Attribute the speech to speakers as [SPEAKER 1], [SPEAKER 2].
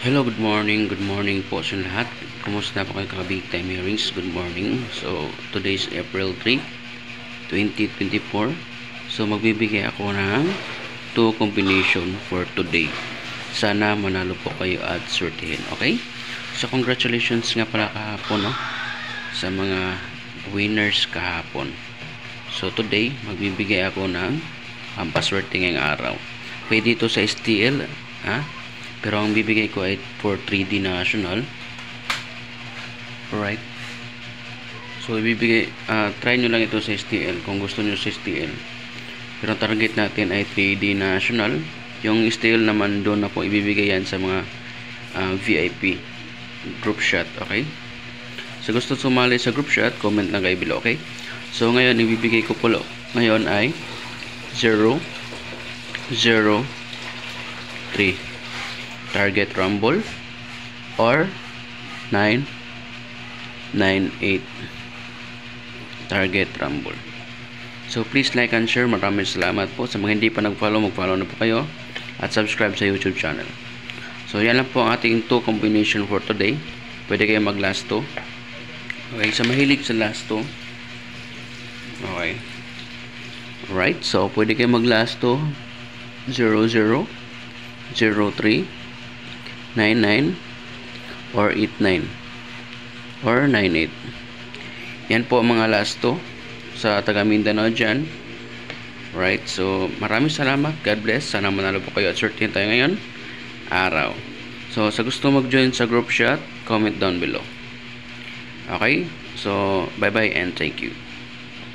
[SPEAKER 1] Hello, good morning po sa lahat. Kumusta po kayo ka-Big Time Hearings? Good morning. So, today is April 3, 2024. So, magbibigay ako ng 2 combination for today. Sana manalo po kayo at swertihin, okay? So, congratulations nga pala kahapon, no? Sa mga winners kahapon. So, today, magbibigay ako ng pampaswerte ngayong araw. Pwede ito sa STL, ha? Pero ang bibigay ko ay for 3D national. Alright. So, ibibigay, try nyo lang ito sa STL kung gusto nyo sa STL. Pero ang target natin ay 3D national. Yung STL naman doon na po ibibigay yan sa mga VIP group shot, okay? So, gusto sumali sa group shot, comment lang kayo below, okay? So, ngayon, ibibigay ko po ngayon ay 0, 0, 3. Target rumble or 9, 9, 8 target rumble. So please like and share. Maraming salamat po. Sa mga hindi pa nag-follow, mag-follow na po kayo at subscribe sa YouTube channel. So yan lang po ang ating 2 combination for today. Pwede kayo mag last 2. Okay, sa mahilig sa last 2. Okay. Right, so pwede kayo mag last 2 0, 0, 0, 3, 99 or 89 or 98. Yan po ang mga last 2 sa taga Mindanao dyan. Right, so maraming salamat. God bless. Sana manalo po kayo at swertihin tayo ngayon araw. So sa gusto mag-join sa group chat, comment down below. Okay, so bye bye and thank you.